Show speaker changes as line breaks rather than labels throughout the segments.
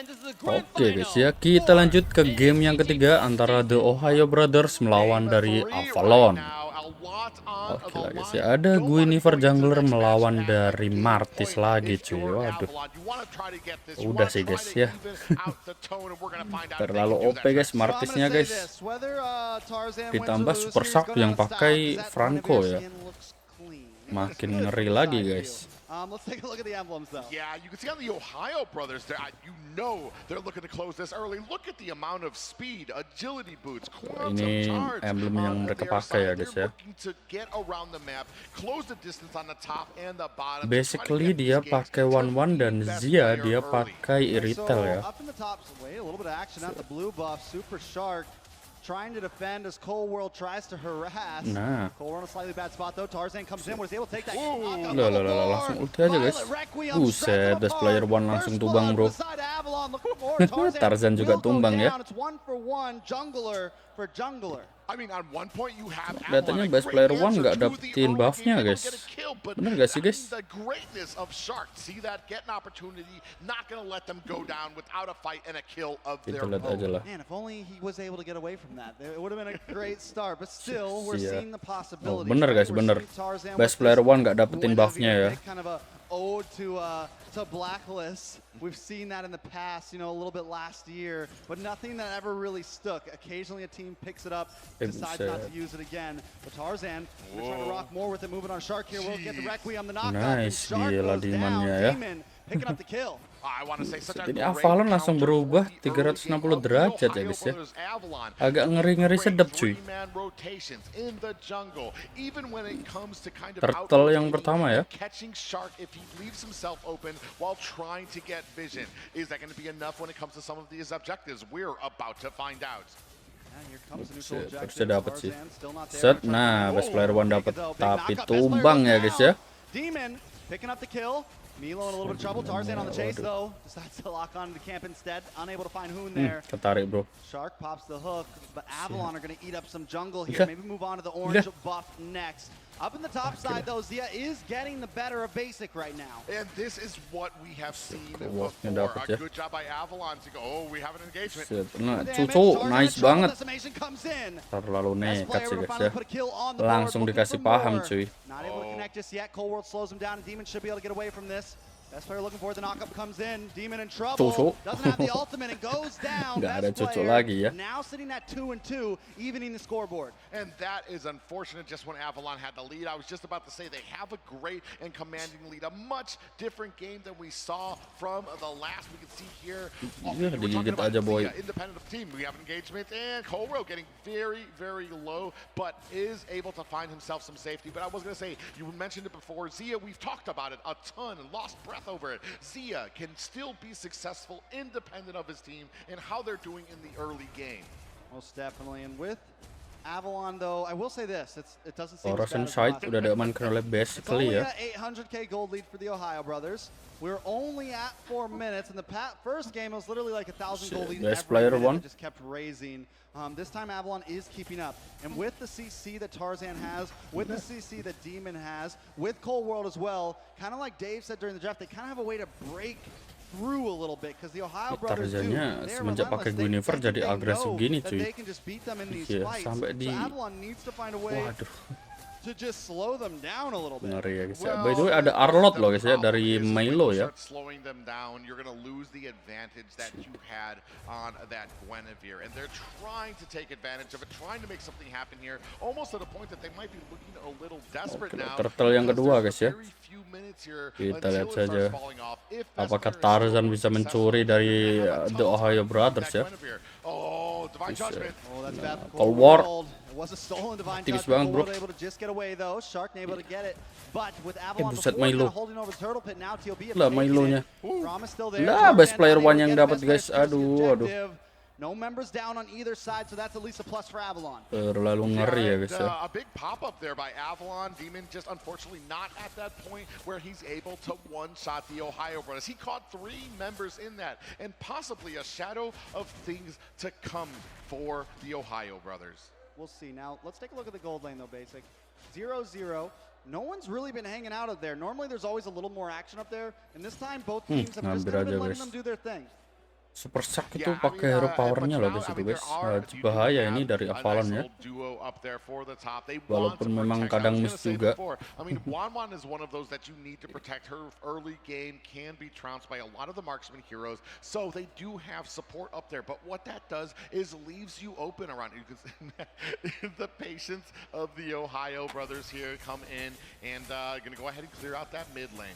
Oke guys ya, kita lanjut ke game yang ketiga antara The Ohio Brothers melawan dari Avalon. Oke lah guys ya, ada Guinevere jungler melawan dari Martis lagi cuy. Waduh, udah sih guys ya. Terlalu OP guys Martisnya guys. Ditambah Super Shark yang pakai Franco ya. Makin ngeri lagi guys.
Let's take a look at the emblems though. Yeah, you can see on the Ohio brothers there, you know they're looking to close this early. Look at the amount of speed, agility boots, quantum charge.
Ini emblem yang mereka pakai ya guys ya. Basically dia pakai 1-1 dan Zia dia pakai Iritel ya.
Trying to defend as Cold World tries to harass.
Nah.
Cold World in a slightly bad spot though. Tarzan comes in, was able to take that.
Langsung ulti aja guys. Buset, best player one langsung tumbang bro. Tarzan juga tumbang ya. Datanya best player one nggak dapetin buffnya guys. Bener gak sih guys? Kita lihat aja lah. Oh, bener guys, bener. Best player one nggak dapetin buffnya ya.
To Blacklist. We've seen that in the past, you know, a little bit last year, but nothing that ever really stuck. Occasionally a team picks it up, decides not to use it again. But Tarzan, we're trying to rock more with it, moving on Shark here. We'll get the Requiem, the knockout.
Nice, gila Dimannya ya.
Picking up the kill.
Jadi Avalon langsung berubah 360 derajat ya guys ya. Agak ngeri-ngeri sedap cuy. Turtle yang pertama ya. Harusnya dapat sih. Set, nah best player one dapat, tapi tumbang ya guys ya.
Picking up the kill. Milo in a little bit of trouble. Tarzan on the chase though. Decides to lock on the camp instead. Unable to find Hoon there.
Ketarik bro.
Shark pops the hook, but Avalon are going to eat up some jungle here. Maybe move on to the orange buff next. Up in the top side though, Zia is getting the better of basic right now.
And this is what we have seen before. A good job by Avalon to go, oh, we have an engagement.
Nah, Cucu, nice banget. Terlalu nekat sih guys ya. Langsung dikasih paham cuy.
Not able to connect just yet. Cold World slows him down and Demon should be able to get away from this. Best player looking for the knockup comes in. Demon in trouble. Doesn't have the ultimate and goes down.
Nggak ada Cucu lagi ya.
Now sitting at 2-2, evening the scoreboard.
And that is unfortunate just when Avalon had the lead. I was just about to say they have a great and commanding lead. A much different game than we saw from the last. We can see here.
Digigit aja boy.
Independent team. We have engagement and Colro getting very, very low, but is able to find himself some safety. But I was going to say, you mentioned it before, Zia, we've talked about it a ton and lost breath over it. Zia can still be successful independent of his team and how they're doing in the early game.
Most definitely, and with Avalon though, I will say this, it doesn't seem
Russian side udah diamankan oleh basically ya.
800k gold lead for the Ohio brothers. We're only at 4 minutes, and the first game was literally like 1,000 gold lead.
Best player one.
Just kept raising. This time Avalon is keeping up, and with the CC that Tarzan has, with the CC that Demon has, with Cold World as well, kind of like Dave said during the draft, they kind of have a way to break through a little bit because the Ohio brothers do.
Semenjak pakai Guinevere jadi agresif gini cuy.
Iya, sampai di waduh. To just slow them down a little bit.
Ngeri ya guys ya. By the way ada Arlot loh guys ya dari Milo ya.
Slowing them down, you're going to lose the advantage that you had on that Guinevere, and they're trying to take advantage of it, trying to make something happen here, almost to the point that they might be looking a little desperate now.
Turtle yang kedua guys ya. Kita lihat saja apakah Tarzan bisa mencuri dari The Ohio Brothers ya.
Oh, Divine Judgment.
Cold War.
Tipis banget bro.
Buset Milo. Lah Milonya. Lah best player one yang dapat guys. Aduh.
No members down on either side, so that's at least a plus for Avalon.
Terlalu ngeri ya guys ya.
A big pop-up there by Avalon. Demon just unfortunately not at that point where he's able to one-shot the Ohio brothers. He caught 3 members in that, and possibly a shadow of things to come for the Ohio brothers.
We'll see. Now, let's take a look at the gold lane though, Basic. 0-0. No one's really been hanging out there. Normally there's always a little more action up there, and this time both teams have just been letting them do their thing.
Super Shark itu pakai hero powernya loh guys itu guys. Bahaya ini dari Avalon ya. Walaupun memang kadang miss juga.
I mean, Wanwan is one of those that you need to protect. Her early game can be trounced by a lot of the marksman heroes, so they do have support up there. But what that does is leaves you open around. You can see the patience of the Ohio brothers here come in and going to go ahead and clear out that mid lane.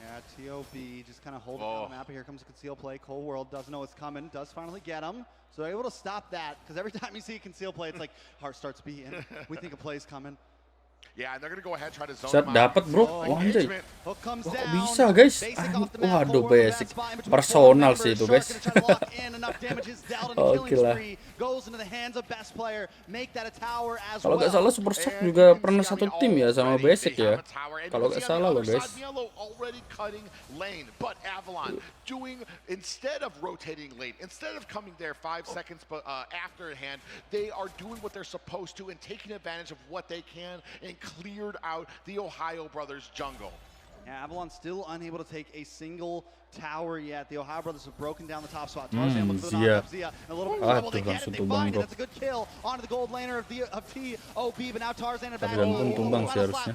Yeah, TOB just kind of holding down the map. Here comes a conceal play. Cold World doesn't know it's coming. Does finally get him. So they're able to stop that, because every time you see a conceal play, it's like heart starts beating. We think a play's coming.
Yeah, and they're gonna go ahead try to zone
Set
him out.
dapat bro. Wah anjay.
Hook comes
Wah, kok
down.
bisa guys?
Basic off the map.
Waduh
Cold World in
basic.
that spot in between
Personal
four
sih itu
members.
guys.
Shark gonna try to lock in enough damage. His Dowd on the
Oke
killing
lah.
spree goes into the hands of best player. Make that a tower as
Kalau
well.
nggak salah Super Shark juga pernah satu tim ya sama Basic ya. Kalau nggak salah loh guys.
Already cutting lane, but Avalon doing, instead of rotating lane, instead of coming there 5 seconds after hand, they are doing what they're supposed to and taking advantage of what they can and cleared out the Ohio brothers jungle.
Yeah, Avalon still unable to take a single tower yet. The Ohio brothers have broken down the top spot. Tarzan looks for the knock up Zia. A little bit of trouble. They get it. They find it. That's a good kill onto the gold laner of TOB. But now Tarzan back.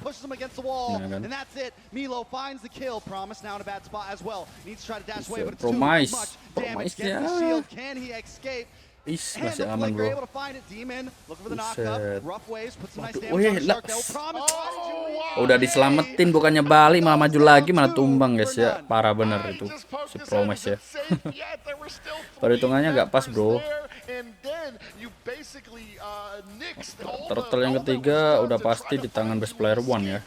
Pushes him against the wall. And that's it. Milo finds the kill. Promise now in a bad spot as well. Needs to try to dash away, but it's too much damage. Gets the shield. Can he escape?
Masih aman bro. Udah diselamatin bukannya balik malah maju lagi malah tumbang guys ya. Parah bener itu si Promise ya. Perhitungannya nggak pas bro. Turtle yang ketiga udah pasti di tangan best player one ya.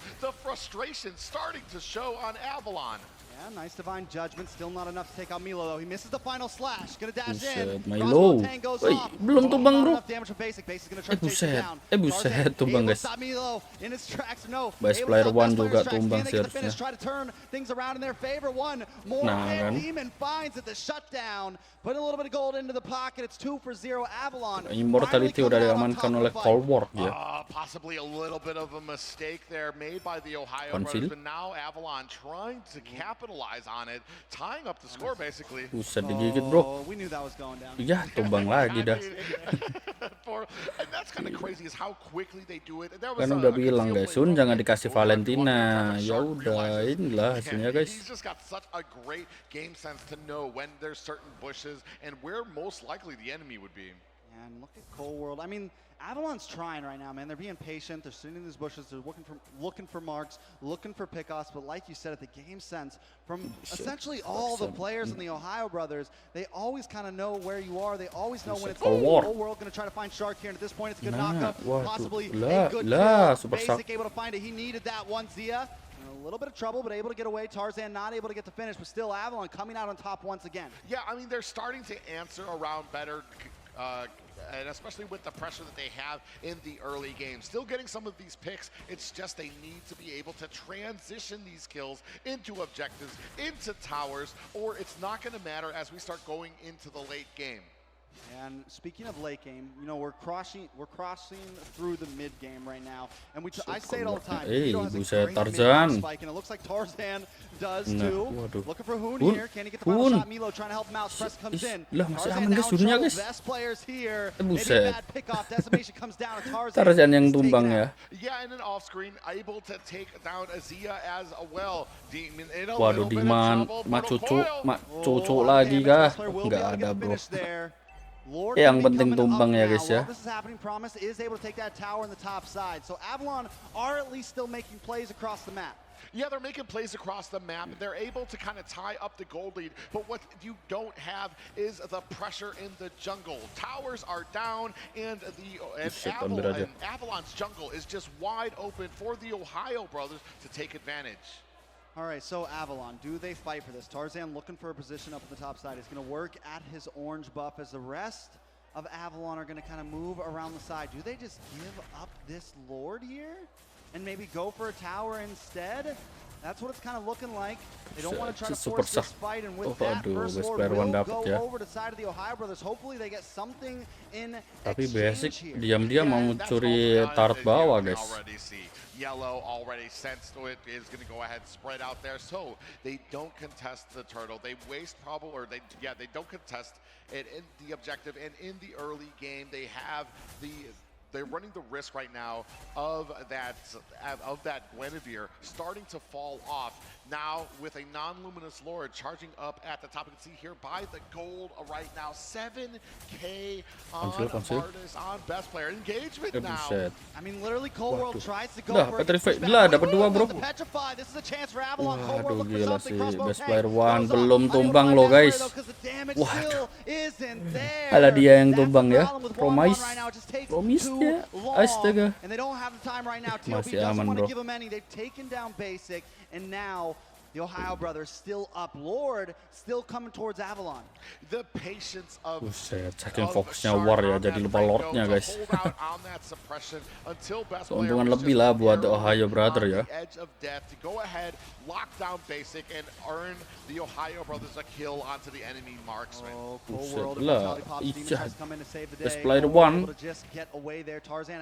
Yeah, nice divine judgment. Still not enough to take out Milo though. He misses the final slash. Gonna dash in.
Milo. Woi, belum tumbang bro. Buset tumbang guys. Best player one juga tumbang sih harusnya. Nah kan. Immortality udah diamankan oleh Cold War ya.
Possibly a little bit of a mistake there made by the Ohio brothers, but now Avalon trying to capitalize on it, tying up the score basically.
Buset digigit bro. Iya tumbang lagi dah.
And that's kind of crazy is how quickly they do it.
Kan udah bilang guys, Sun jangan dikasih Valentina. Ya udah inilah hasilnya guys.
He's just got such a great game sense to know when there's certain bushes and where most likely the enemy would be.
And look at Cold World. I mean, Avalon's trying right now, man. They're being patient. They're sitting in these bushes. They're looking for marks, looking for pickoffs. But like you said, at the game sense, from essentially all the players in the Ohio brothers, they always kind of know where you are. They always know when it's Cold World going to try to find Shark here. And at this point, it's a good knockup, possibly a good kill. Basic able to find it. He needed that one, Zia. A little bit of trouble, but able to get away. Tarzan not able to get the finish, but still Avalon coming out on top once again.
Yeah, I mean, they're starting to answer around better. And especially with the pressure that they have in the early game. Still getting some of these picks, it's just they need to be able to transition these kills into objectives, into towers, or it's not going to matter as we start going into the late game.
And speaking of late game, you know, we're crossing through the mid game right now, and I say it all the time.
Buset Tarzan.
Spike, and it looks like Tarzan does too. Looking for Hoon here. Can he get the final shot? Milo trying to help him out. Press comes in. Tarzan now in trouble. Best players here. Maybe a bad pickoff. Decimation comes down.
Tarzan yang tumbang ya.
Yeah, and then off screen able to take down Azia as well.
Waduh, Diman, mak cucu lagi kah? Nggak ada bro. Yang penting tumbang ya guys ya.
This is happening. Promise is able to take that tower in the top side. So Avalon are at least still making plays across the map.
Yeah, they're making plays across the map. They're able to kind of tie up the gold lead, but what you don't have is the pressure in the jungle. Towers are down, and Avalon's jungle is just wide open for the Ohio brothers to take advantage.
All right, so Avalon, do they fight for this? Tarzan looking for a position up on the top side. He's going to work at his orange buff as the rest of Avalon are going to kind of move around the side. Do they just give up this Lord here and maybe go for a tower instead? That's what it's kind of looking like. They don't want to try to
Super
force this fight, and with that,
aduh,
First
best
Lord
player one
will
dapet
go
ya.
over to the side of the Ohio Brothers. Hopefully they get something in
Tapi
exchange
basic
here.
diam-diam mau
that's
curi
all
turret
you
bawah,
can
guys.
already see. Yellow already sensed it is going to go ahead and spread out there, so they don't contest the turtle. They waste probably, or they don't contest it in the objective, and in the early game they have they're running the risk right now of that Guinevere starting to fall off. Now with a non-luminous Lord charging up at the top, you can see here by the gold right now, 7K on Martis on best player engagement now.
Buset.
I mean, literally, Cold World tries to go
Dah,
for it.
petrify. Lah, dapat 2, bro.
Petrify. This is a chance for Avalon. Cold
Waduh,
World look for
gila
something.
sih.
Crossbow
Best
tank
player one
goes
belum
up.
tumbang
Unable to
loh,
find
guys.
Best player, though, 'cause the damage
Waduh.
still isn't there.
Alah, dia yang
That's
tumbang
the
ya.
problem with
Promise.
1-1 right now. It just takes
Promise
too
dia.
long.
Astaga.
And they don't have the time right now. TOB
Masih
doesn't
aman,
want to
bro.
give them any. They've taken down Basic, and now the Ohio Brothers still up. Lord still coming towards Avalon.
The patience of
Buset, saking fokusnya war ya, jadi lupa Lordnya, guys. Keuntungan lebih lah buat The Ohio Brother ya. Buset lah, Ijah. Best player one. Buset, Tarzan.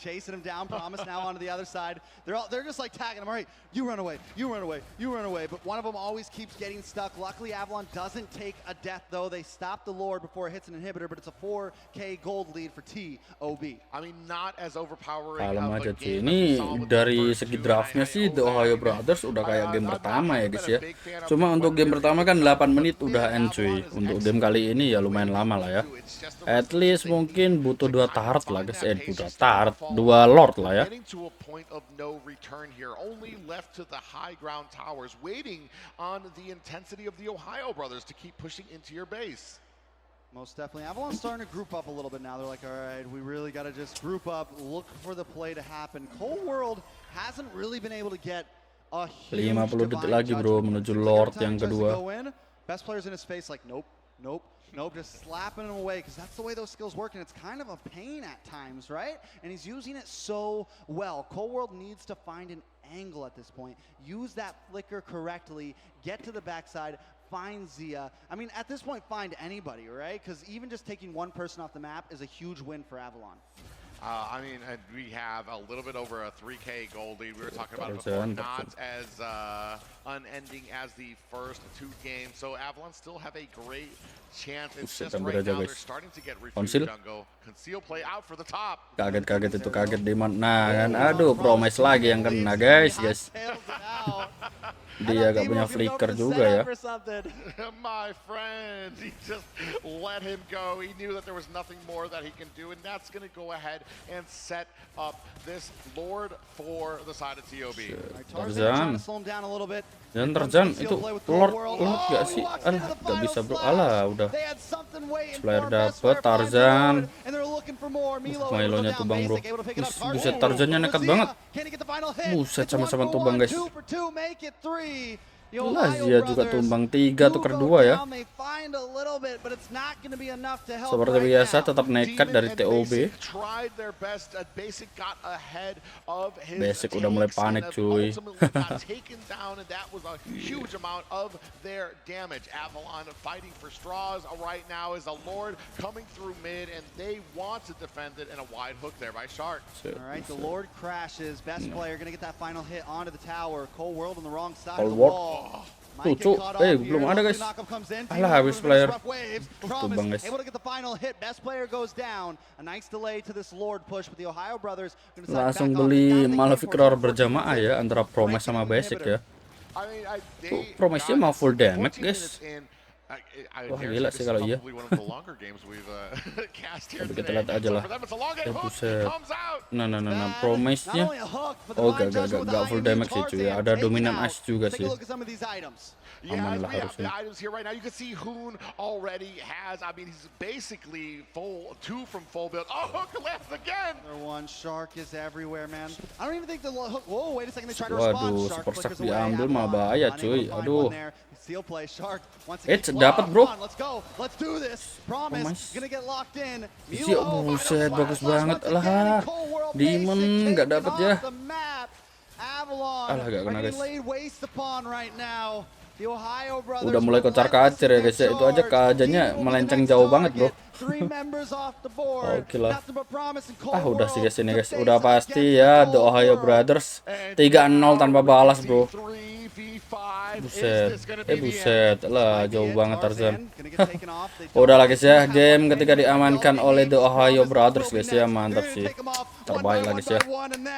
Chasing him down, Promise now onto the other side. They're just like tagging him. All right, you run away, you run away, you run away. But one of them always keeps getting stuck. Luckily, Avalon doesn't take a death, though. They stop the Lord before it hits an inhibitor, but it's a 4K gold lead for TOB.
Kalem aja cuy. Ini dari segi draftnya sih The Ohio Brothers udah kayak game pertama ya guys ya. Cuma untuk game pertama kan 8 menit udah end cuy. Untuk game kali ini ya lumayan lama lah ya. At least mungkin butuh 2 turret lah guys. Udah turret, 2 Lord lah ya.
Most definitely. Avalon's starting to group up a little bit now. They're like, all right, we really got to just group up, look for the play to happen. Cold World hasn't really been able to get a huge
50 detik lagi bro menuju Lord yang kedua.
Best players in his face like, nope, nope, nope, just slapping him away because that's the way those skills work, and it's kind of a pain at times, right? And he's using it so well. Cold World needs to find an angle at this point, use that flicker correctly, get to the backside, find Zia. I mean, at this point, find anybody, right? Because even just taking one person off the map is a huge win for Avalon.
I mean, we have a little bit over a 3K gold lead. We were talking about it before, not as unending as the first 2 games. So Avalon still have a great chance. It's just right now they're starting to get refused jungle. Conceal play out for the top.
Kaget itu kaget di mana. Nah kan, aduh, Promise lagi yang kena guys. Dia gak punya flicker juga ya.
My friend, he just let him go. He knew that there was nothing more that he can do, and that's going to go ahead and set up this Lord for the side of TOB.
Tarzan. Dan Tarzan itu Lord gak sih? Alah, gak bisa bro. Alah, udah. Player dapet Tarzan. Milonya tumbang bro. Buset, Tarzannya nekat banget. Buset, sama-sama tumbang guys. Lah, Zia juga tumbang 3 tuker 2 ya. Seperti biasa tetap nekat dari TOB. Basic udah mulai panik cuy.
Alright, the Lord crashes. Best player gonna get that final hit onto the tower. Cold World on the wrong side of the wall.
Tuh, belum ada guys. Alah, habis player. Tumbang guys. Langsung beli Malefic Roar berjamaah ya antara Promise sama Basic ya. Tuh, Promise-nya mau full damage guys. Wah gila sih kalau iya. Tapi kita lihat aja lah. Buset. Nah, Promise-nya. Oh gak full damage sih cuy. Ada dominan ice juga sih. Aman lah harusnya.
You can see Hoon already has, I mean, he's basically full, 2 from full build. Oh, hook lands again!
One shark is everywhere, man. I don't even think the hook, whoa, wait a second, they tried to respond.
Waduh, super shark diambil mah bahaya cuy. Aduh.
Seal play, shark.
Dapat bro.
Let's go. Let's do this. Promise. Gonna get locked in.
Buset, bagus banget lah. Demon nggak dapat ya.
Avalon
Alah, gak kena,
are
guys.
getting laid waste upon right now. The Ohio brothers
Udah mulai kocar-kacir ya guys ya. Itu aja keajanya melenceng jauh banget, bro. Oke lah. Udah sih guys ini guys. Udah pasti ya The Ohio Brothers 3-0 tanpa balas, bro. Buset. Buset lah, jauh banget Tarzan. Udah lah guys ya, game ketika diamankan oleh The Ohio Brothers guys ya, mantap sih. Terbaik lah guys ya.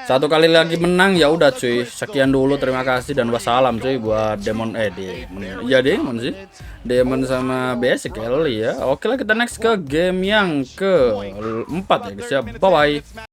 Satu kali lagi menang ya udah cuy. Sekian dulu, terima kasih dan wassalam cuy buat Demon Demon sih. Demon sama Basic kali ya. Oke lah, kita next ke game yang keempat ya guys ya. Bye bye.